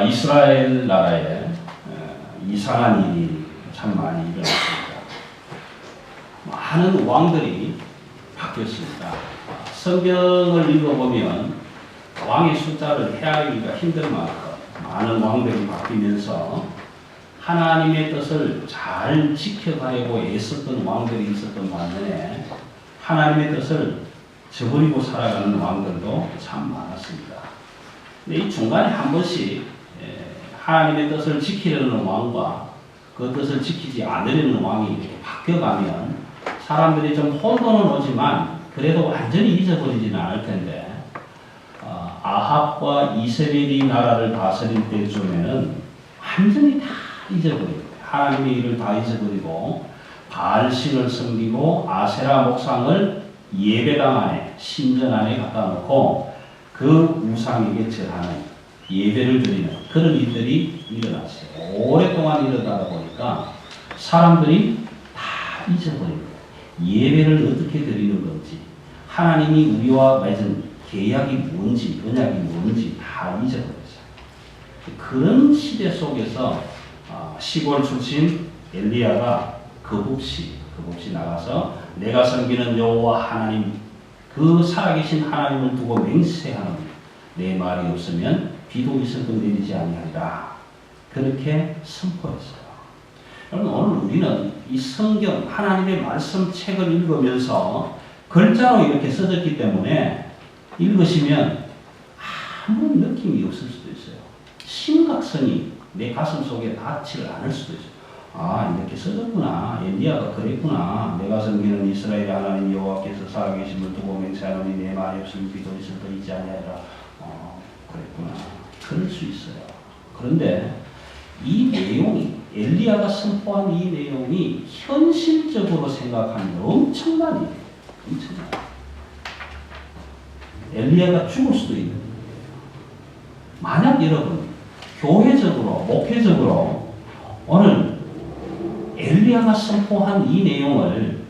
이스라엘 나라에 이상한 일이 참 많이 일어났습니다. 많은 왕들이 바뀌었습니다. 성경을 읽어보면 왕의 숫자를 헤아리기가 힘들 만큼 많은 왕들이 바뀌면서 하나님의 뜻을 잘 지켜가려고 애썼던 왕들이 있었던 반면에 하나님의 뜻을 저버리고 살아가는 왕들도 참 많았습니다. 근데 이 중간에 한 번씩 하나님의 뜻을 지키려는 왕과 그 뜻을 지키지 않으려는 왕이 이렇게 바뀌어가면 사람들이 좀 혼돈은 오지만 그래도 완전히 잊어버리지는 않을 텐데 아합과 이세벨이 나라를 다스릴 때쯤에는 완전히 다 잊어버리고 하나님의 일을 다 잊어버리고 바알신을 섬기고 아세라 목상을 예배당 안에 신전 안에 갖다 놓고 그 우상에게 절하는 예배를 드리는 그런 일들이 일어났어요. 오랫동안 일어나다 보니까 사람들이 다 잊어버리고 예배를 어떻게 드리는 건지 하나님이 우리와 맺은 계약이 뭔지 언약이 뭔지 다 잊어버렸어요. 그런 시대 속에서 시골 출신 엘리야가 겁없이 나가서 내가 섬기는 여호와 하나님 그 살아계신 하나님을 두고 맹세하는 내 말이 없으면 비도 있어도 내리지 아니하리라 그렇게 선포했어요. 여러분 오늘 우리는 이 성경 하나님의 말씀 책을 읽으면서 글자로 이렇게 써졌기 때문에 읽으시면 아무런 느낌이 없을 수도 있어요. 심각성이 내 가슴 속에 닿지를 않을 수도 있어요. 이렇게 써졌구나. 엘리야가 그랬구나. 내가 섬기는 이스라엘 하나님 여호와께서 살아계심을 두고 맹세하노니 내 말이 없으면 비도 있어도 있지 아니하리라. 그랬구나. 그럴 수 있어요. 그런데 이 내용이 엘리야가 선포한 이 내용이 현실적으로 생각하면 엄청난 일이에요. 엄청난 일. 엘리야가 죽을 수도 있는 거예요. 만약 여러분 교회적으로 목회적으로 오늘 엘리야가 선포한 이 내용을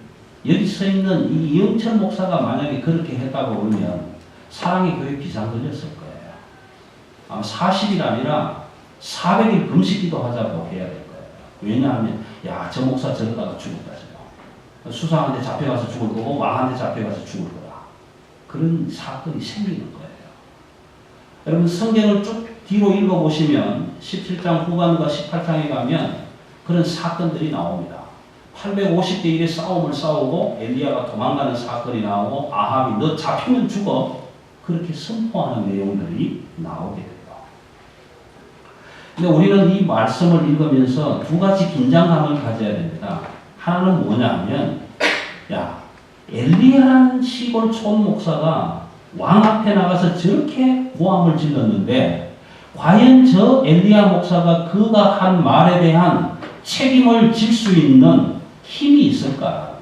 여기 서 있는 이 이영철 목사가 만약에 그렇게 했다고 그러면 사랑의 교회 비상 걸렸을 거예요. 40일 아니라 400일 금식기도 하자고 해야 될 거예요. 왜냐하면 저 목사 저러다가 죽었다. 수상한테 잡혀가서 죽을 거고 왕한테 잡혀가서 죽을 거다. 그런 사건이 생기는 거예요. 여러분 성경을 쭉 뒤로 읽어보시면 17장 후반과 18장에 가면 그런 사건들이 나옵니다. 850대 1의 싸움을 싸우고 엘리야가 도망가는 사건이 나오고 아합이 너 잡히면 죽어 그렇게 선포하는 내용들이 나오게 돼요. 근데 우리는 이 말씀을 읽으면서 두 가지 긴장감을 가져야 됩니다. 하나는 뭐냐 하면 엘리야라는 시골 촌 목사가 왕 앞에 나가서 저렇게 고함을 질렀는데 과연 저 엘리야 목사가 그가 한 말에 대한 책임을 질 수 있는 힘이 있을까?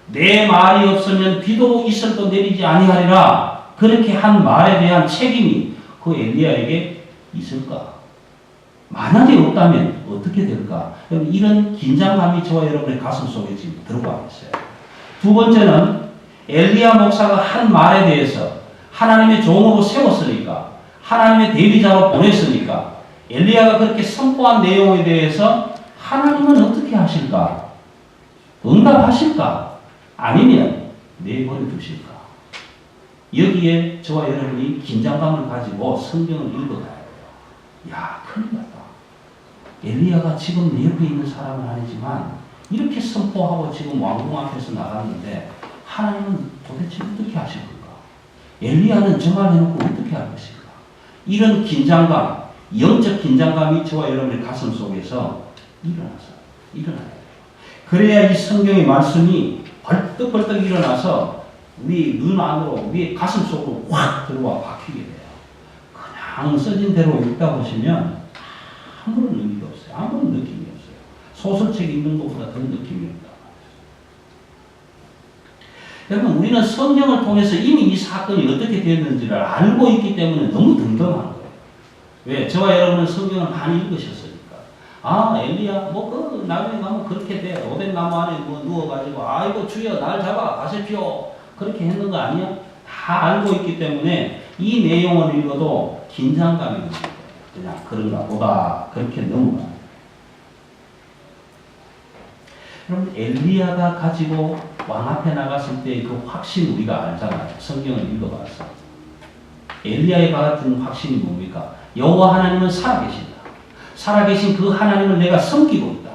내 말이 없으면 비도 있어도 내리지 아니하리라 그렇게 한 말에 대한 책임이 그 엘리야에게 있을까? 만약에 없다면 어떻게 될까? 이런 긴장감이 저와 여러분의 가슴 속에 지금 들어와 있어요. 두 번째는 엘리야 목사가 한 말에 대해서 하나님의 종으로 세웠으니까 하나님의 대리자로 보냈으니까 엘리야가 그렇게 선포한 내용에 대해서 하나님은 어떻게 하실까? 응답하실까? 아니면 내버려 두실까? 여기에 저와 여러분이 긴장감을 가지고 성경을 읽어가야 돼요. 큰일 났다. 엘리야가 지금 내 옆에 있는 사람은 아니지만 이렇게 선포하고 지금 왕궁 앞에서 나갔는데 하나님은 도대체 어떻게 하실 건가? 엘리야는 저 말 해놓고 어떻게 할 것인가? 이런 긴장감, 영적 긴장감이 저와 여러분의 가슴 속에서 일어나야 돼요. 그래야 이 성경의 말씀이 벌떡벌떡 일어나서 우리 눈 안으로, 우리 가슴 속으로 확 들어와 박히게 돼요. 그냥 써진 대로 읽다 보시면 아무런 의미가 없어요. 아무런 느낌이 없어요. 소설책 읽는 것보다 더 느낌이 없다. 여러분 우리는 성경을 통해서 이미 이 사건이 어떻게 되었는지를 알고 있기 때문에 너무 덤덤한 거예요. 왜? 저와 여러분은 성경을 많이 읽으셨으니까. 엘리야 나중에 가면 그렇게 돼. 오덴 나무 안에 누워가지고 아이고 주여 날 잡아 가십시오. 그렇게 했는 거 아니야? 다 알고 있기 때문에 이 내용을 읽어도 긴장감이 옵니다. 그냥 그런가 보다 그렇게 넘어가요. 그럼 엘리야가 가지고 왕 앞에 나갔을 때 그 확신 우리가 알잖아요. 성경을 읽어봐서. 엘리야의 가진 확신이 뭡니까? 여호와 하나님은 살아계신다. 살아계신 그 하나님을 내가 섬기고 있다.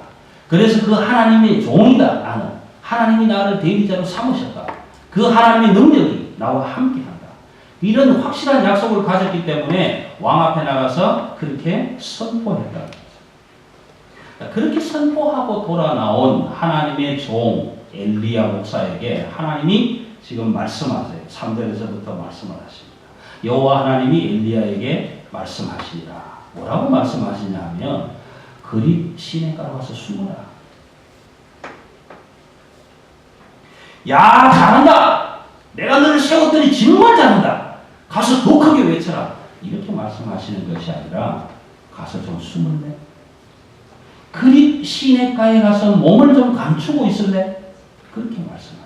그래서 그 하나님의 종이다. 나는. 하나님이 나를 대리자로 삼으셨다. 그 하나님의 능력이 나와 함께한다. 이런 확실한 약속을 가졌기 때문에 왕 앞에 나가서 그렇게 선포했다. 그렇게 선포하고 돌아 나온 하나님의 종 엘리야 목사에게 하나님이 지금 말씀하세요. 3절에서부터 말씀을 하십니다. 여호와 하나님이 엘리야에게 말씀하시니라. 뭐라고 말씀하시냐 하면 그리 시냇가로 가서 숨어라. 야, 잘한다. 내가 너를 세웠더니 정말 잘한다. 가서 더 크게 외쳐라. 이렇게 말씀하시는 것이 아니라 가서 좀 숨을래? 그리 시냇가에 가서 몸을 좀 감추고 있을래? 그렇게 말씀하십니다.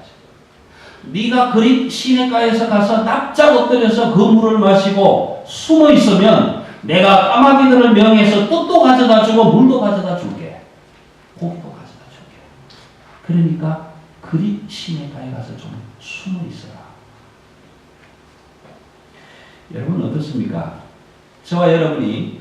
네가 그리 시냇가에서 가서 납작 엎드려서 그 물을 마시고 숨어 있으면 내가 까마귀들을 명해서 떡도 가져다 주고 물도 가져다 줄게. 고기도 가져다 줄게. 그러니까 그리 시냇가에 가서 좀 숨어 있어라. 여러분 어떻습니까? 저와 여러분이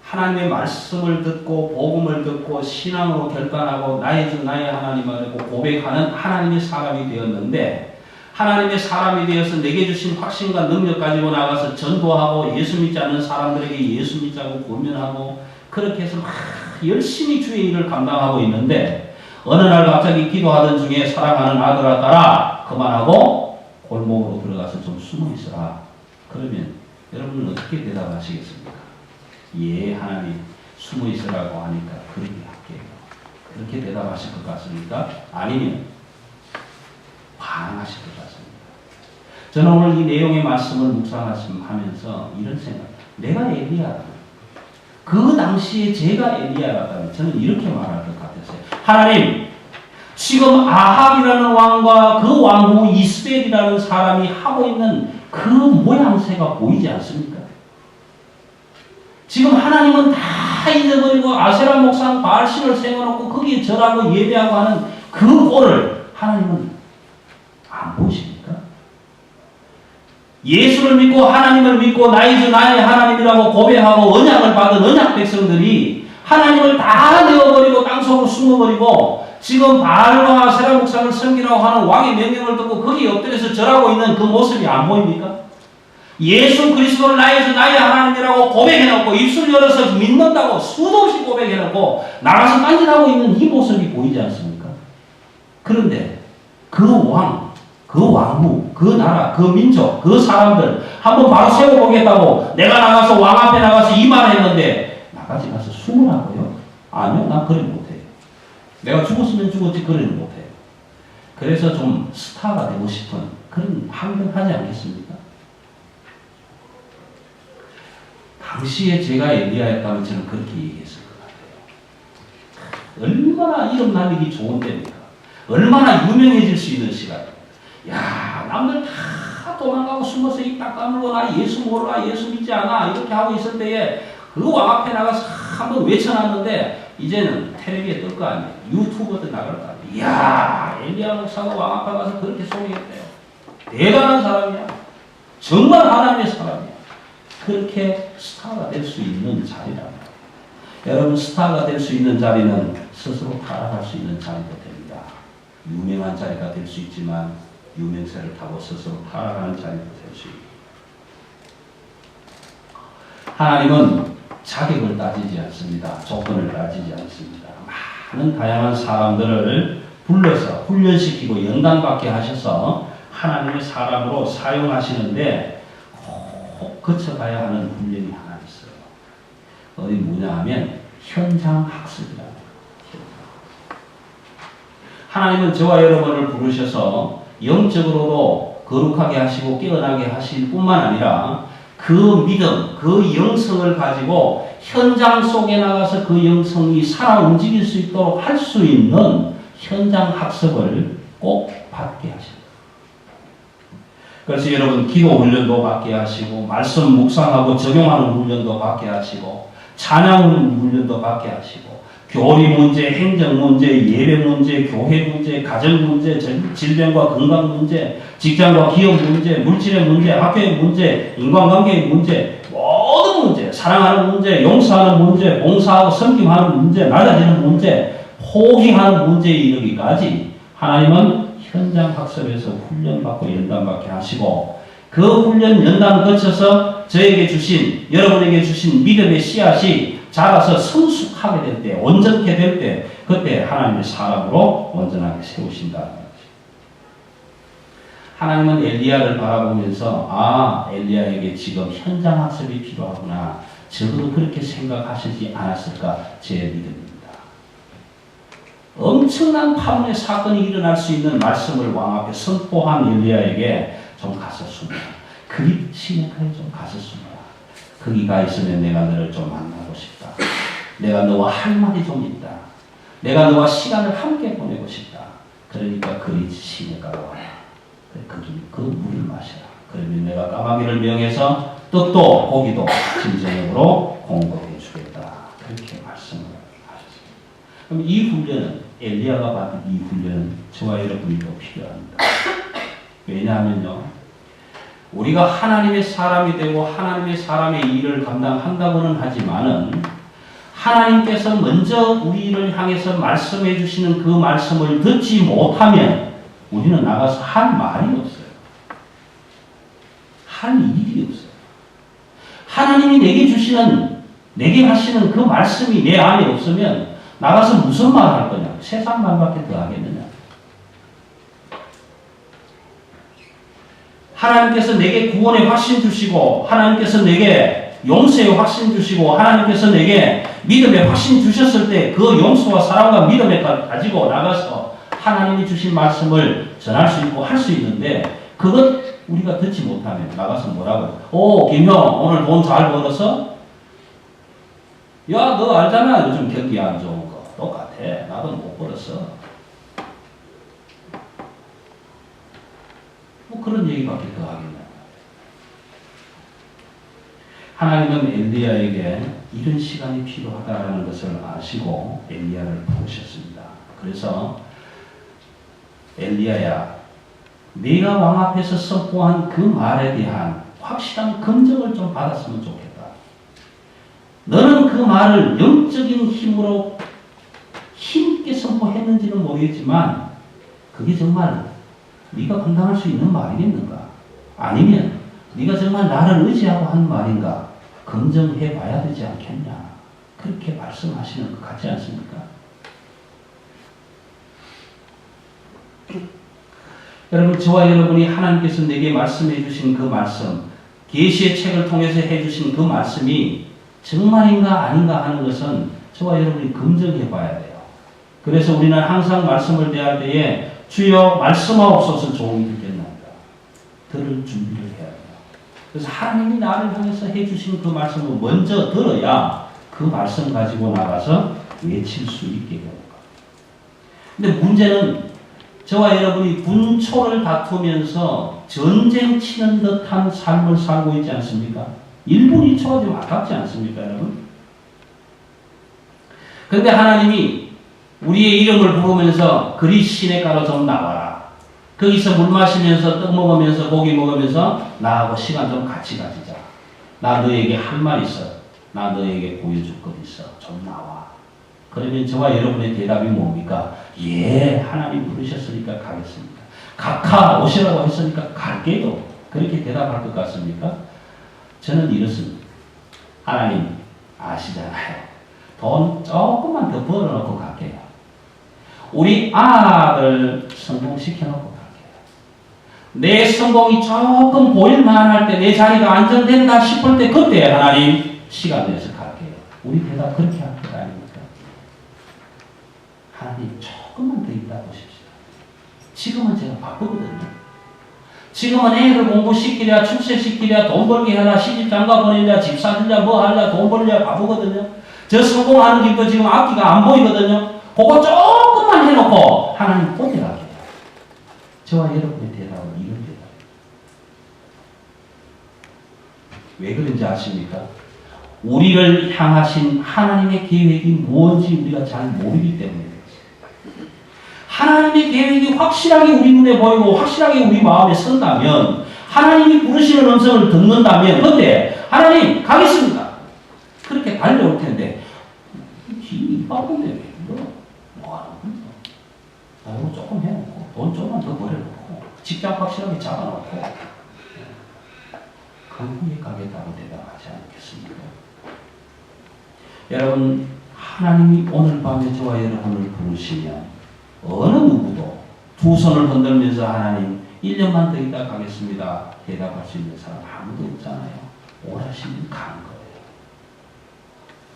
하나님의 말씀을 듣고 복음을 듣고 신앙으로 결단하고 나의 주 나의 하나님을 고백하는 하나님의 사람이 되었는데 하나님의 사람이 되어서 내게 주신 확신과 능력 가지고 나가서 전도하고 예수 믿지 않는 사람들에게 예수 믿자고 권면하고 그렇게 해서 막 열심히 주의 일을 감당하고 있는데 어느 날 갑자기 기도하던 중에 사랑하는 아들아 딸아 그만하고 골목으로 들어가서 좀 숨어 있어라. 그러면 여러분은 어떻게 대답하시겠습니까? 예, 하나님 숨어 있으라고 하니까 그렇게 할게요. 그렇게 대답하실 것 같습니까? 아니면 반항하실 것 같습니다. 저는 오늘 이 내용의 말씀을 묵상하면서 이런 생각, 내가 엘리야라면 그 당시에 제가 엘리야라면 저는 이렇게 말할 것 같았어요. 하나님, 지금 아합이라는 왕과 그 왕후 이스벨이라는 사람이 하고 있는 그 모양새가 보이지 않습니까? 지금 하나님은 다 잊어버리고 아세라 목상 바알신을 세워놓고 거기에 절하고 예배하고 하는 그 꼴을 하나님은 안 보십니까? 예수를 믿고 하나님을 믿고 나의 주 나의 하나님이라고 고백하고 언약을 받은 언약 백성들이 하나님을 다 내어버리고 땅속으로 숨어버리고 지금 바알과 아세라 목상을 섬기라고 하는 왕의 명령을 듣고 거기에 엎드려서 절하고 있는 그 모습이 안 보입니까? 예수 그리스도를 나의 주 나의 하나님이라고 고백해놓고 입술 열어서 믿는다고 수도 없이 고백해놓고 나가서 딴짓하고 있는 이 모습이 보이지 않습니까? 그런데 그 왕, 그 왕후, 그 나라, 그 민족, 그 사람들 한번 바로 세워보겠다고 내가 나가서 왕 앞에 나가서 이 말을 했는데 나까지 가서 숨으라고요? 아니요, 난 그래 못해요. 내가 죽었으면 죽었지 그래 못해요. 그래서 좀 스타가 되고 싶은 그런 항변 하지 않겠습니까? 당시에 제가 엘리야였다면 저는 그렇게 얘기했을 것 같아요. 얼마나 이름 날리기 좋은 때입니까? 얼마나 유명해질 수 있는 시간입니다. 야, 남들 다 도망가고 숨어서 입 딱 까물고 나 예수 몰라, 예수 믿지 않아 이렇게 하고 있을 때에 그 왕 앞에 나가서 한번 외쳐놨는데 이제는 텔레비에 뜰 거 아니에요. 유튜브도 나갈 거 아니에요. 이야, 엘리야 목사가 왕 앞에 가서 그렇게 소개했대요. 대단한 사람이야. 정말 하나님의 사람이야. 그렇게 스타가 될 수 있는 자리랍니다. 여러분 스타가 될 수 있는 자리는 스스로 타락할 수 있는 자리도 됩니다. 유명한 자리가 될 수 있지만 유명세를 타고 스스로 타락하는 자리도 될 수 있습니다. 하나님은 자격을 따지지 않습니다. 조건을 따지지 않습니다. 많은 다양한 사람들을 불러서 훈련시키고 연단받게 하셔서 하나님의 사람으로 사용하시는데 꼭 거쳐가야 하는 훈련이 하나 있어요. 어디 뭐냐 하면 현장 학습이라는 거예요. 하나님은 저와 여러분을 부르셔서 영적으로도 거룩하게 하시고 깨어나게 하실 뿐만 아니라 그 믿음, 그 영성을 가지고 현장 속에 나가서 그 영성이 살아 움직일 수 있도록 할 수 있는 현장 학습을 꼭 받게 하십니다. 그래서 여러분 기도 훈련도 받게 하시고 말씀 묵상하고 적용하는 훈련도 받게 하시고 찬양 훈련도 받게 하시고 교리 문제, 행정 문제, 예배 문제, 교회 문제, 가정 문제, 질병과 건강 문제, 직장과 기업 문제, 물질의 문제, 학교의 문제, 인간관계의 문제, 모든 문제, 사랑하는 문제, 용서하는 문제, 봉사하고 섬김하는 문제, 낮아지는 문제, 포기하는 문제에 이르기까지 하나님은 현장 학습에서 훈련받고 연단받게 하시고 그 훈련 연단 거쳐서 저에게 주신, 여러분에게 주신 믿음의 씨앗이 자라서 성숙하게 될 때, 온전케 될 때, 그때 하나님의 사람으로 온전하게 세우신다는 거죠. 하나님은 엘리야를 바라보면서 엘리야에게 지금 현장 학습이 필요하구나. 적어도 그렇게 생각하시지 않았을까 제 믿음입니다. 엄청난 파문의 사건이 일어날 수 있는 말씀을 왕 앞에 선포한 엘리야에게 좀 가서 숨어라. 그리 시내가에 좀 가서 숨어라. 거기가 있으면 내가 너를 좀 만나고 싶다. 내가 너와 할 말이 좀 있다. 내가 너와 시간을 함께 보내고 싶다. 그러니까 그리 시내가로 와라. 거기 그 물을 마셔라. 그러면 내가 까마귀를 명해서 떡도 고기도 진정으로 공급해 주겠다. 그렇게 말씀을 하셨습니다. 그럼 이 훈련은 엘리야가 받은 이 훈련은 저와 여러분도 필요합니다. 왜냐하면요, 우리가 하나님의 사람이 되고 하나님의 사람의 일을 감당한다고는 하지만은 하나님께서 먼저 우리를 향해서 말씀해 주시는 그 말씀을 듣지 못하면 우리는 나가서 할 말이 없어요. 할 일이 없어요. 하나님이 내게 하시는 그 말씀이 내 안에 없으면 나가서 무슨 말 할 거냐? 세상 말밖에 더 하겠느냐? 하나님께서 내게 구원의 확신 주시고 하나님께서 내게 용서의 확신 주시고 하나님께서 내게 믿음의 확신 주셨을 때 그 용서와 사랑과 믿음을 가지고 나가서 하나님이 주신 말씀을 전할 수 있고 할 수 있는데 그것 우리가 듣지 못하면 나가서 뭐라고? 김형 오늘 돈 잘 벌었어? 야, 너 알잖아. 요즘 경기 안 좋은 거. 똑같아. 나도 못 벌었어. 뭐 그런 얘기밖에 더 하겠냐. 하나님은 엘리야에게 이런 시간이 필요하다는 것을 아시고 엘리야를 부르셨습니다. 그래서 엘리야야, 네가 왕 앞에서 선포한 그 말에 대한 확실한 검증을 좀 받았으면 좋겠다. 너는 그 말을 영적인 힘으로 힘있게 선포했는지는 모르겠지만 그게 정말 네가 감당할 수 있는 말이겠는가? 아니면 네가 정말 나를 의지하고 한 말인가? 검증해 봐야 되지 않겠냐? 그렇게 말씀하시는 것 같지 않습니까? 여러분, 저와 여러분이 하나님께서 내게 말씀해 주신 그 말씀, 계시의 책을 통해서 해 주신 그 말씀이 정말인가 아닌가 하는 것은 저와 여러분이 검증해 봐야 돼요. 그래서 우리는 항상 말씀을 대할 때에 주여 말씀하옵소서 좋은 일이 됐나이다. 들을 준비를 해야 돼요. 그래서 하나님이 나를 향해서 해주신 그 말씀을 먼저 들어야 그 말씀 가지고 나가서 외칠 수 있게 되는 거예요. 근데 문제는 저와 여러분이 분초를 다투면서 전쟁 치는 듯한 삶을 살고 있지 않습니까? 1분 2초가 좀 아깝지 않습니까, 여러분? 그런데 하나님이 우리의 이름을 부르면서 그리 시내가로 좀 나와라. 거기서 물 마시면서 떡 먹으면서 고기 먹으면서 나하고 시간 좀 같이 가지자. 나 너에게 할 말 있어. 나 너에게 보여줄 것 있어. 좀 나와. 그러면 저와 여러분의 대답이 뭡니까? 예, 하나님 부르셨으니까 가겠습니다. 각하 오시라고 했으니까 갈게요. 그렇게 대답할 것 같습니까? 저는 이렇습니다. 하나님 아시잖아요. 돈 조금만 더 벌어놓고 갈게요. 우리 아들 성공시켜놓고 갈게요. 내 성공이 조금 보일만할 때, 내 자리가 안정된다 싶을 때 그때 하나님 시간 내서 갈게요. 우리 대답 그렇게 할 것 아닙니까? 하나님 조금만 더 있다 보십시다. 지금은 제가 바쁘거든요. 지금은 애를 공부시키랴, 출세시키랴, 돈 벌게 하랴, 시집장가 보내랴, 집 사들랴, 뭐 하랴, 돈 벌랴 바쁘거든요. 저 성공하는 길도 지금 앞뒤가 안 보이거든요. 그거 조금만 해놓고 하나님 꽃에 갈게요. 저와 여러분의 대답은 이런 대답이에요. 왜 그런지 아십니까? 우리를 향하신 하나님의 계획이 무엇인지 우리가 잘 모르기 때문에 하나님의 계획이 확실하게 우리 눈에 보이고 확실하게 우리 마음에 선다면 하나님이 부르시는 음성을 듣는다면 근데 하나님 가겠습니다. 그렇게 달려올 텐데 힘이 빠른데 왜 이러? 뭐하는 거야? 이거 조금 해놓고 돈 조금만 더 벌여놓고 직장 확실하게 잡아놓고 그 후에 가겠다고 대답하지 않겠습니까? 여러분 하나님이 오늘 밤에 저와 여러분을 부르시면 어느 누구도 두 손을 흔들면서 하나님 1년만 더 있다 가겠습니다 대답할 수 있는 사람 아무도 없잖아요. 오라시면 가는 거예요.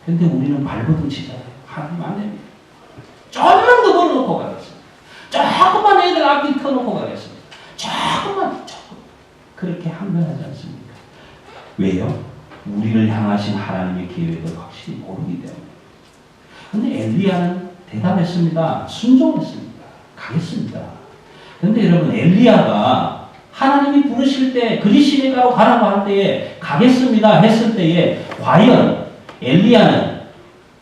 근데 우리는 발버둥 치잖아요. 하나님 안 됩니다. 조금만 더 벌어놓고 가겠습니다. 조금만 애들 앞뒤 터놓고 가겠습니다. 조금 그렇게 항변하지 않습니까? 왜요? 우리를 향하신 하나님의 계획을 확실히 모르기 때문에. 근데 엘리야는 대답했습니다. 순종했습니다. 가겠습니다. 근데 여러분 엘리야가 하나님이 부르실 때 그리 시내가로 가라고 할 때에 가겠습니다 했을 때에 과연 엘리야는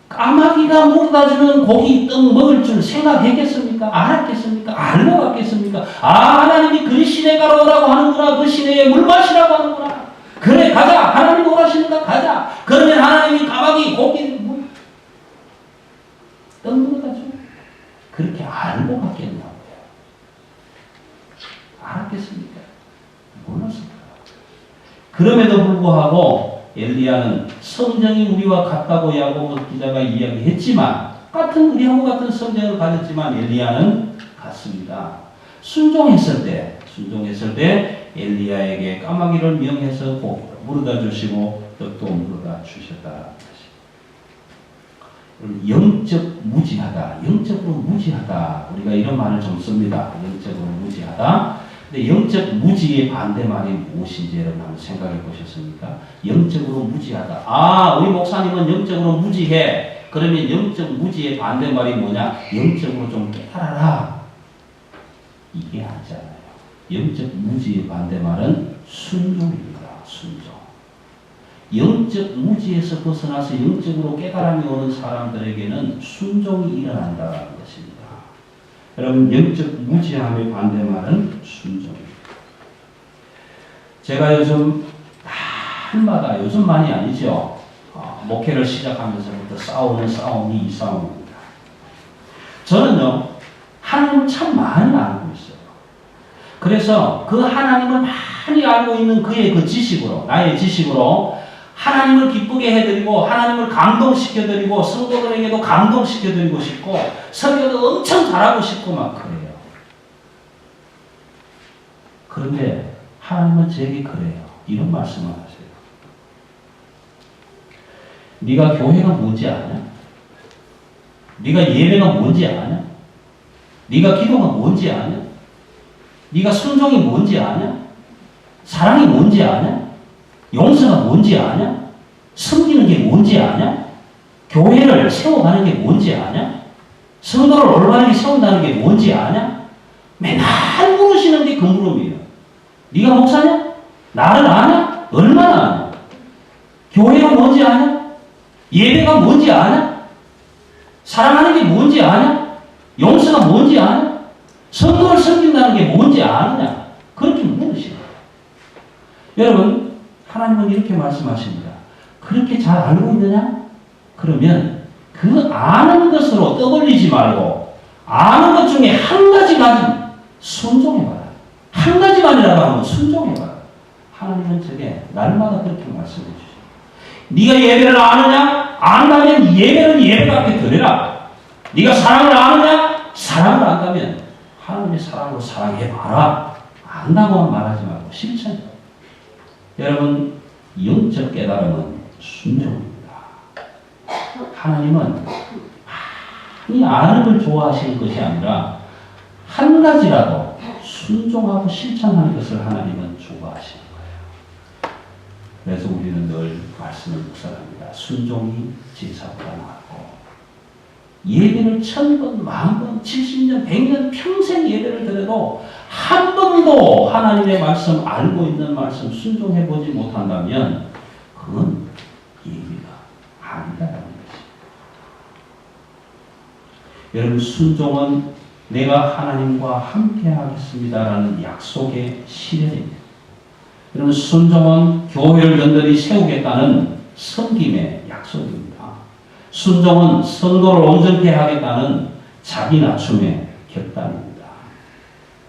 까마귀가 물어다주는 고기 떡 먹을 줄 생각했겠습니까? 알았겠습니까? 알고 갔겠습니까? 아 하나님이 그리 시내가로 오라고 하는구나. 그 시내에 물 마시라고 하는구나. 그래 가자. 하나님 오라시는가 가자. 그러면 하나님이 까마귀 고기 떡 물어다주고 그렇게 알고 갔겠냐고요. 알았겠습니까? 몰랐습니다. 그럼에도 불구하고 엘리야는 성정이 우리와 같다고 야고보 기자가 이야기했지만 우리하고 같은 성정을 가졌지만 엘리야는 같습니다. 순종했을 때 엘리야에게 까마귀를 명해서 물어다 주시고 떡도 물어다 주셨다. 영적 무지하다. 영적으로 무지하다. 우리가 이런 말을 좀 씁니다. 영적으로 무지하다. 근데 영적 무지의 반대말이 무엇인지 여러분 한번 생각해 보셨습니까? 영적으로 무지하다. 아, 우리 목사님은 영적으로 무지해. 그러면 영적 무지의 반대말이 뭐냐? 영적으로 좀 깨달아라. 이게 아니잖아요. 영적 무지의 반대말은 순종입니다. 순종. 영적 무지에서 벗어나서 영적으로 깨달음이 오는 사람들에게는 순종이 일어난다는 것입니다. 여러분 영적 무지함의 반대말은 순종입니다. 제가 요즘 날마다 요즘만이 아니죠. 목회를 시작하면서부터 싸우는 싸움이 이 싸움입니다. 저는요 하나님을 참 많이 알고 있어요. 그래서 그 하나님을 많이 알고 있는 그의 그 지식으로 나의 지식으로 하나님을 기쁘게 해드리고 하나님을 감동시켜드리고 성도들에게도 감동시켜드리고 싶고 설교도 엄청 잘하고 싶고 막 그래요. 그런데 하나님은 제게 그래요. 이런 말씀을 하세요. 네가 교회가 뭔지 아냐? 네가 예배가 뭔지 아냐? 네가 기도가 뭔지 아냐? 네가 순종이 뭔지 아냐? 사랑이 뭔지 아냐? 용서가 뭔지 아냐? 섬기는 게 뭔지 아냐? 교회를 세워가는 게 뭔지 아냐? 성도를 올바르게 세운다는 게 뭔지 아냐? 맨날 물으시는 게 그 물음이에요. 네가 목사냐? 나를 아냐? 얼마나 아냐? 교회가 뭔지 아냐? 예배가 뭔지 아냐? 사랑하는 게 뭔지 아냐? 용서가 뭔지 아냐? 성도를 섬긴다는 게 뭔지 아느냐? 그렇게 물으시는 거예요. 여러분 하나님은 이렇게 말씀하십니다. 그렇게 잘 알고 있느냐? 그러면 그 아는 것으로 떠벌리지 말고 아는 것 중에 한 가지만 순종해봐라. 한 가지만이라도 하면 순종해봐라. 하나님은 저게 날마다 그렇게 말씀해 주시죠. 네가 예배를 아느냐? 안다면 예배는 예배 앞에 드려라. 네가 사랑을 아느냐? 사랑을 안다면 하나님의 사랑으로 사랑해봐라. 안다고만 말하지 말고 실천해. 여러분 영적 깨달음은 순종입니다. 하나님은 많이 아는 걸 좋아하시는 것이 아니라 한 가지라도 순종하고 실천하는 것을 하나님은 좋아하시는 거예요. 그래서 우리는 늘 말씀을 묵상합니다. 순종이 제사보다 낫고 예배를 1000번, 10,000번, 70년, 100년 평생 예배를 드려도 한 번도 하나님의 말씀 알고 있는 말씀 순종해보지 못한다면 그건 예배가 아니다라는 것입니다. 여러분, 순종은 내가 하나님과 함께 하겠습니다라는 약속의 실현입니다. 여러분, 순종은 교회를 든든히 세우겠다는 섬김의 약속입니다. 순종은 성도를 온전케 하겠다는 자기 낮춤의 결단입니다.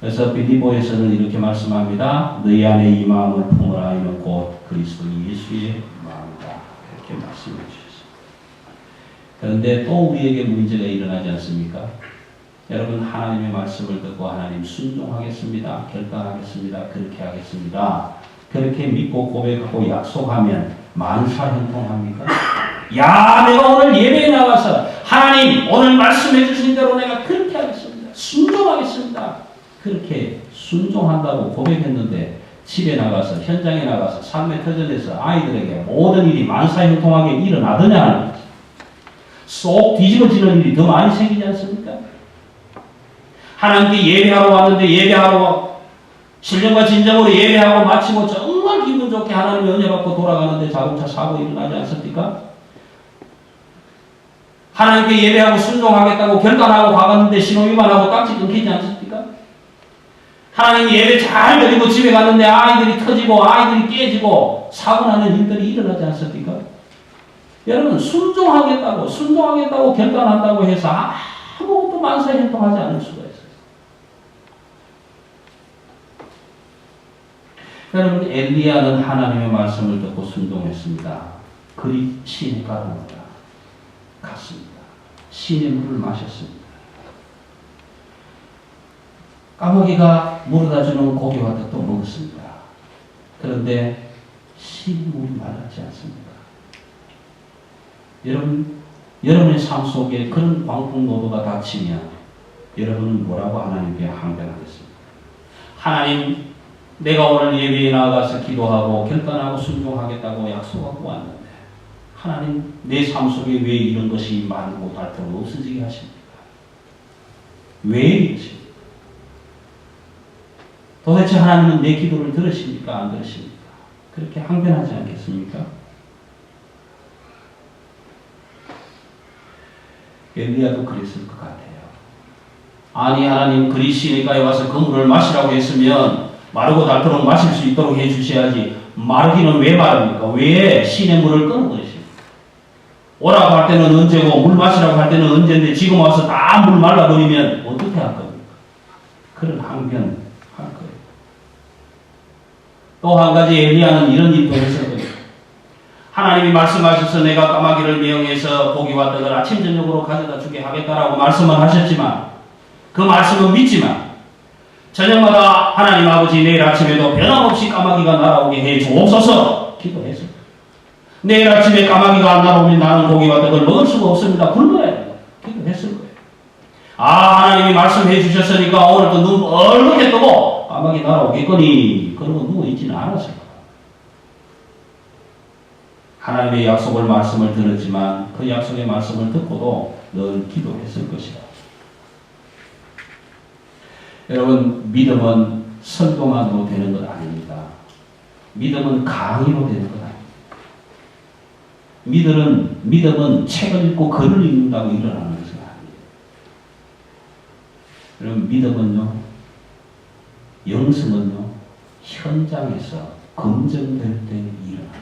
그래서 빌립보에서는 이렇게 말씀합니다. 너희 안에 이 마음을 품으라. 이는 곧 그리스도 예수의 마음이다. 이렇게 말씀해 주셨습니다. 그런데 또 우리에게 문제가 일어나지 않습니까? 여러분, 하나님의 말씀을 듣고 하나님 순종하겠습니다. 결단하겠습니다. 그렇게 하겠습니다. 그렇게 믿고 고백하고 약속하면 만사형통합니까? 야, 내가 오늘 예배에 나가서 하나님 오늘 말씀해 주신 대로 내가 그렇게 하겠습니다. 순종하겠습니다. 그렇게 순종한다고 고백했는데 집에 나가서 현장에 나가서 삶의 터전에서 아이들에게 모든 일이 만사형통하게 일어나더냐 하는 거죠. 쏙 뒤집어지는 일이 더 많이 생기지 않습니까? 하나님께 예배하러 왔는데 예배하러 신령과 진정으로 예배하고 마치고 정말 기분 좋게 하나님의 은혜 받고 돌아가는데 자동차 사고 일어나지 않습니까? 하나님께 예배하고 순종하겠다고 결단하고 가갔는데 신호위반하고 딱지 끊기지 않습니까? 하나님 예배 잘 드리고 집에 갔는데 아이들이 터지고 아이들이 깨지고 사고 나는 일들이 일어나지 않습니까? 여러분, 순종하겠다고 결단한다고 해서 아무것도 만사형통하지 않을 수가 있어요. 여러분, 엘리야는 하나님의 말씀을 듣고 순종했습니다. 그리 시내가로 갔습니다. 시내 물을 마셨습니다. 까마귀가 물어다주는 고기와 떡도 먹었습니다. 그런데 시내 물이 말랐지 않습니다. 여러분의 삶 속에 그런 광풍노도가 닥치면 여러분은 뭐라고 하나님께 항변하겠습니까? 하나님, 내가 오늘 예배에 나가서 기도하고 결단하고 순종하겠다고 약속하고 왔는데 하나님, 내 삶 속에 왜 이런 것이 많고 닳도록 없어지게 하십니까? 왜 이러십니까? 도대체 하나님은 내 기도를 들으십니까? 안 들으십니까? 그렇게 항변하지 않겠습니까? 엘리야도 그랬을 것 같아요. 아니, 하나님, 그리 시내가에 와서 그 물을 마시라고 했으면 마르고 닳도록 마실 수 있도록 해주셔야지. 마르기는 왜 마릅니까? 왜 시내 물을 끊어버리십니까? 오라고 할 때는 언제고 물 마시라고 할 때는 언제인데 지금 와서 다 물 말라버리면 어떻게 할 겁니까? 그런 항변 할 거예요. 또 한 가지 엘리야는 이런 일도 했었거든요. 하나님이 말씀하셔서 내가 까마귀를 명해서 고기와 떡을 아침 저녁으로 가져다 주게 하겠다라고 말씀을 하셨지만 그 말씀은 믿지만 저녁마다 하나님 아버지 내일 아침에도 변함없이 까마귀가 날아오게 해 주옵소서 기도했습니다. 내일 아침에 까마귀가 안 날아오면 나는 고기와 떡을 먹을 수가 없습니다. 굶어야 돼요. 기도했을 거예요. 하나님이 말씀해 주셨으니까 오늘도 눈 얼룩게 뜨고 까마귀 날아오겠거니 그러고 누워있지는 않았어요. 하나님의 약속을 말씀을 들었지만 그 약속의 말씀을 듣고도 늘 기도했을 것이다. 여러분, 믿음은 설교만으로 되는 것 아닙니다. 믿음은 강의로 되는 것 아닙니다. 믿음은 책을 읽고 글을 읽는다고 일어나는 것은 아닙니다. 여러분, 믿음은요, 영성은요, 현장에서 검증될 때 일어납니다.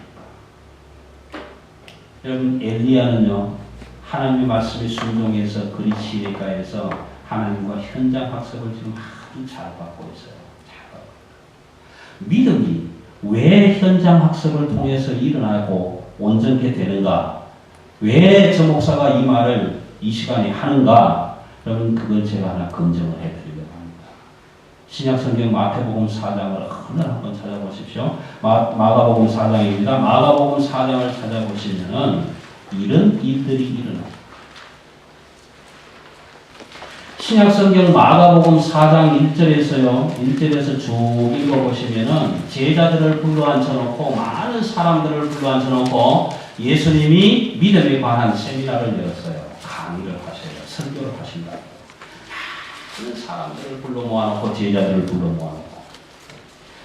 여러분, 엘리야는요, 하나님의 말씀에 순종해서 그리 시내가에서 하나님과 현장 학습을 지금 아주 잘 받고 있어요. 믿음이 왜 현장 학습을 통해서 일어나고 온전케 되는가? 왜 저 목사가 이 말을 이 시간에 하는가? 여러분, 그걸 제가 하나 검증을 해드리려고 합니다. 신약성경 마태복음 4장을 한번 찾아보십시오. 마가복음 4장입니다. 마가복음 4장을 찾아보시면은 이런 일들이 일어납니다. 신약성경 마가복음 4장 1절에서 쭉 읽어보시면은 제자들을 불러앉혀놓고 많은 사람들을 불러앉혀놓고 예수님이 믿음에 관한 세미나를 열었어요. 강의를 하셔요. 설교를 하신다. 많은 사람들을 불러 모아놓고 제자들을 불러 모아놓고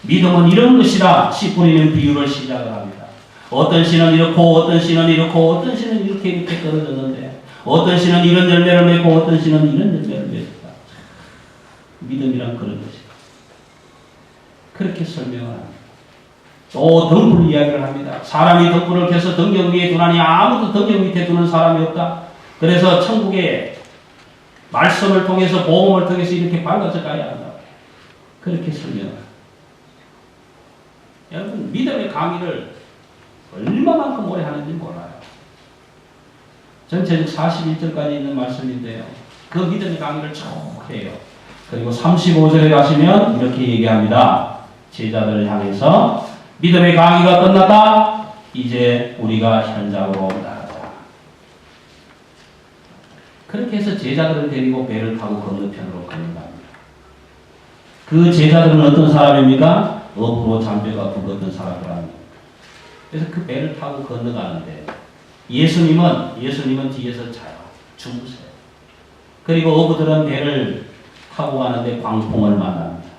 믿음은 이런 것이다. 씨 뿌리는 비유를 시작을 합니다. 어떤 씨는 이렇고 어떤 씨는 이렇고 어떤 씨는 이렇게 떨어졌는데 어떤 씨는 이런 열매를 맺고 어떤 씨는 이런 열매를 맺었다. 믿음이란 그런 것이다. 그렇게 설명을 합니다. 또 등불 이야기를 합니다. 사람이 등불을 켜서 등경 위에 두나니 아무도 등경 밑에 두는 사람이 없다. 그래서 천국에 말씀을 통해서 복음을 통해서 이렇게 밝아져 가야 한다. 그렇게 설명을 합니다. 여러분 믿음의 강의를 얼마만큼 오래 하는지 몰라요. 전체적 41절까지 있는 말씀인데요. 그 믿음의 강의를 쭉 해요. 그리고 35절에 가시면 이렇게 얘기합니다. 제자들을 향해서 믿음의 강의가 끝났다. 이제 우리가 현장으로 나가자. 그렇게 해서 제자들을 데리고 배를 타고 건너편으로 건너갑니다. 그 제자들은 어떤 사람입니까? 업으로 잔뼈가 굵었던 사람들입니다. 그래서 그 배를 타고 건너가는데 예수님은 뒤에서 자요. 주무세요. 그리고 어부들은 배를 타고 가는데 광풍을 만납니다.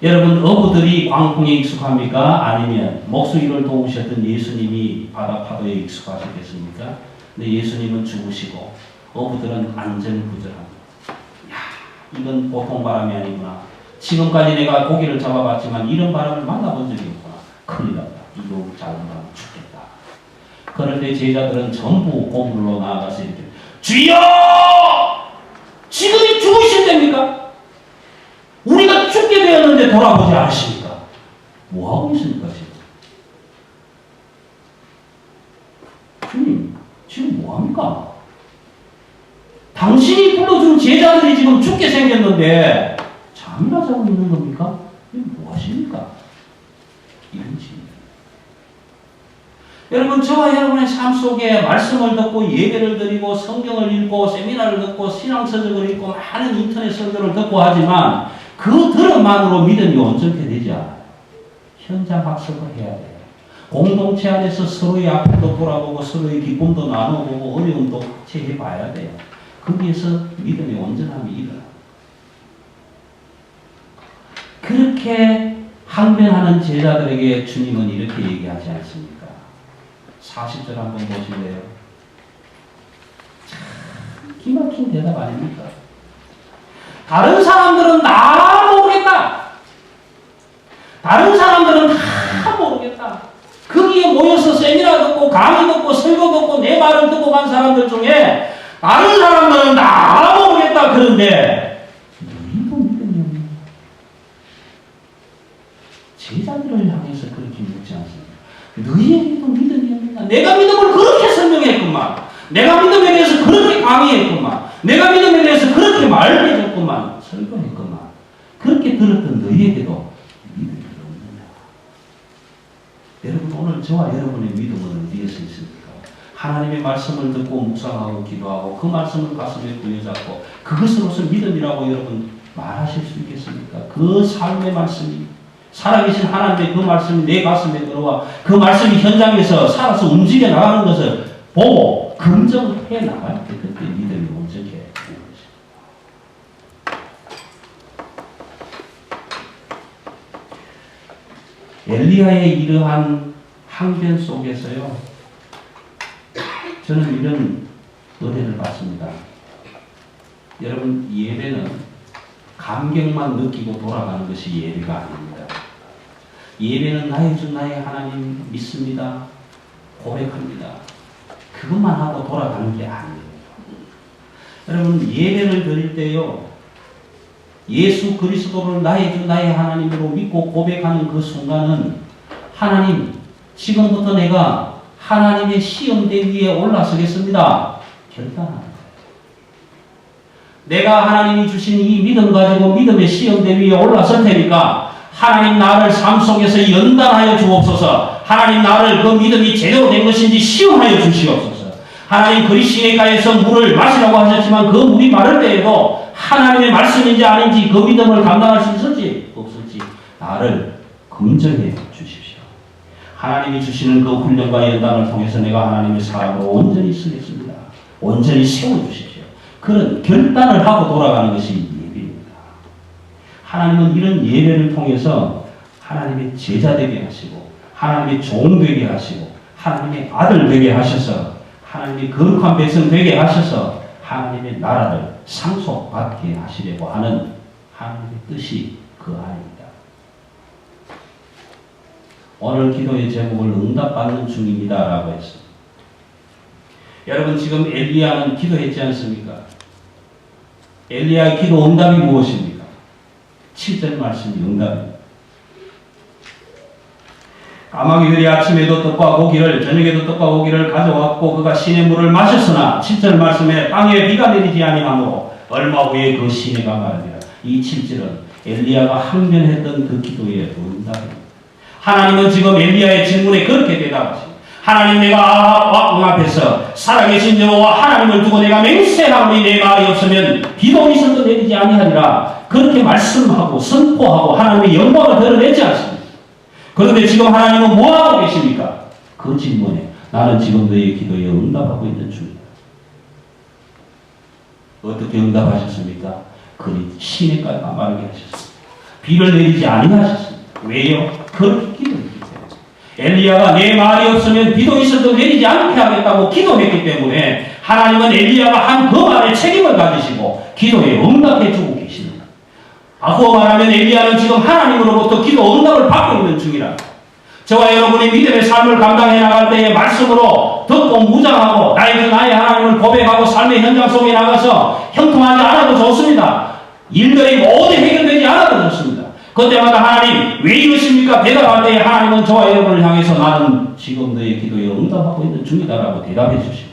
여러분 어부들이 광풍에 익숙합니까? 아니면 목수일을 도우셨던 예수님이 바다 파도에 익숙하셨겠습니까? 근데 예수님은 죽으시고 어부들은 안전구절합니다. 야, 이건 보통 바람이 아니구나. 지금까지 내가 고기를 잡아봤지만 이런 바람을 만나본 적이 없구나. 큰일 났다. 이거 작은 바람 죽겠다. 그런데 제자들은 전부 고물로 나아가서 이렇게 주여! 지금이 죽으실 때입니까? 우리가 죽게 되었는데 돌아보지 않으십니까? 뭐하고 있습니까 지금? 주님 지금 뭐합니까? 당신이 불러준 제자들이 지금 죽게 생겼는데 잠이나 자고 있는 겁니까? 뭐 하십니까? 이런 질문. 여러분 저와 여러분의 삶 속에 말씀을 듣고 예배를 드리고 성경을 읽고 세미나를 듣고 신앙서적을 읽고 많은 인터넷 설교를 듣고 하지만 그 들음만으로 믿음이 온전케 되지 않아요. 현장 학습을 해야 돼요. 공동체 안에서 서로의 아픔도 돌아보고 서로의 기쁨도 나눠보고 어려움도 같이 해봐야 돼요. 거기에서 믿음의 온전함이 일어나요. 그렇게 항변하는 제자들에게 주님은 이렇게 얘기하지 않습니까? 40절 한번 보실래요? 참 기막힌 대답 아닙니까? 다른 사람들은 다 모르겠다. 다른 사람들은 다 모르겠다. 거기에 모여서 세미나 듣고 강의 듣고 설교 듣고 내 말을 듣고 간 사람들 중에 다른 사람들은 다 모르겠다. 그런데 너희도 믿음이 없냐? 제자들을 향해서 그렇게 묻지 않습니다. 너희에게도 믿음이 없느냐? 내가 믿음을 그렇게 설명했구만. 내가 믿음에 대해서 그렇게 강의했구만. 내가 믿음에 대해서 그렇게 말해줬구만. 설교했구만. 그렇게 들었던 너희에게도 믿음이 없느냐? 여러분 오늘 저와 여러분의 믿음은 어디에서 있습니까? 하나님의 말씀을 듣고 묵상하고 기도하고 그 말씀을 가슴에 부여잡고 그것으로서 믿음이라고 여러분 말하실 수 있겠습니까? 그 삶의 말씀이 살아계신 하나님의 그 말씀이 내 가슴에 들어와 그 말씀이 현장에서 살아서 움직여 나가는 것을 보고 긍정해 나갈 때 그때 믿음이 온전히 되는 것입니다. 엘리야의 이러한 항변 속에서요, 저는 이런 은혜를 받습니다. 여러분 예배는 감격만 느끼고 돌아가는 것이 예배가 아닙니다. 예배는 나의 주 나의 하나님 믿습니다. 고백합니다. 그것만 하고 돌아가는 게 아니에요. 여러분 예배를 드릴 때요, 예수 그리스도를 나의 주 나의 하나님으로 믿고 고백하는 그 순간은 하나님 지금부터 내가 하나님의 시험대 위에 올라서겠습니다. 결단하는 거예요. 내가 하나님이 주신 이 믿음 가지고 믿음의 시험대 위에 올라설 테니까 하나님 나를 삶 속에서 연단하여 주옵소서. 하나님 나를 그 믿음이 제대로 된 것인지 시험하여 주시옵소서. 하나님 그리시네가에서 물을 마시라고 하셨지만 그 물이 마를 때에도 하나님의 말씀인지 아닌지 그 믿음을 감당할 수 있을지 없을지 나를 검증해 주십시오. 하나님이 주시는 그 훈련과 연단을 통해서 내가 하나님의 사람으로 온전히 쓰겠습니다. 온전히 세워주십시오. 그런 결단을 하고 돌아가는 것이 예배입니다. 하나님은 이런 예배를 통해서 하나님의 제자 되게 하시고 하나님의 종 되게 하시고 하나님의 아들 되게 하셔서 하나님의 거룩한 백성 되게 하셔서 하나님의 나라를 상속받게 하시려고 하는 하나님의 뜻이 그 안입니다. 오늘 기도의 제목을 응답받는 중입니다 라고 했습니다. 여러분 지금 엘리야는 기도했지 않습니까? 엘리야의 기도 응답이 무엇입니까? 7절 말씀이 응답입니다. 까마귀들이 아침에도 떡과 고기를 저녁에도 떡과 고기를 가져왔고 그가 시내 물을 마셨으나 7절 말씀에 땅에 비가 내리지 아니하므로 얼마 후에 그 시내가 마르니라. 이 7절은 엘리야가 항변했던 그 기도의 응답입니다. 하나님은 지금 엘리야의 질문에 그렇게 대답하십니다. 하나님 내가 왕 앞에서 살아계신 여호와 하나님을 두고 내가 맹세하오니 내 말이 없으면 비도 있어도 내리지 아니하리라. 그렇게 말씀하고 선포하고 하나님의 영광을 드러내지 않습니다. 그런데 지금 하나님은 뭐하고 계십니까? 그 질문에 나는 지금 너의 기도에 응답하고 있는 중이다. 어떻게 응답하셨습니까? 그 시내까지 마르게 하셨습니다. 비를 내리지 아니하셨습니다. 왜요? 그렇게 기도했기 때문에. 엘리야가 내 말이 없으면 비도 있어도 내리지 않게 하겠다고 기도했기 때문에 하나님은 엘리야가 한 그 말에 책임을 가지시고 기도에 응답해 주고 계십니다. 앞으로 말하면 엘리야는 지금 하나님으로부터 기도 응답을 받고 있는 중이라. 저와 여러분이 믿음의 삶을 감당해 나갈 때에 말씀으로 듣고 무장하고 나의 하나님을 고백하고 삶의 현장 속에 나가서 형통하지 않아도 좋습니다. 일들이 모두 해결되지 않아도 좋습니다. 그때마다 하나님 왜 이러십니까? 대답할 때에 하나님은 저와 여러분을 향해서 나는 지금 너의 기도에 응답하고 있는 중이다라고 대답해 주십니다.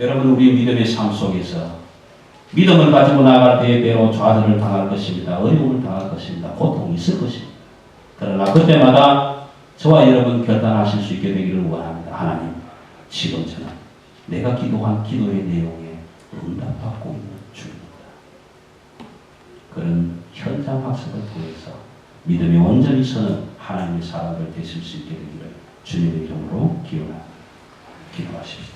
여러분 우리 믿음의 삶 속에서 믿음을 가지고 나갈 때에 때로 좌절을 당할 것입니다. 어려움을 당할 것입니다. 고통이 있을 것입니다. 그러나 그때마다 저와 여러분 결단하실 수 있게 되기를 원합니다. 하나님 지금 저는 내가 기도한 기도의 내용에 응답받고 있는 중입니다. 그런 현장 학습을 통해서 믿음에 온전히 서는 하나님의 사람들 되실 수 있게 되기를 주님의 이름으로 기원합니다. 기도하십시오.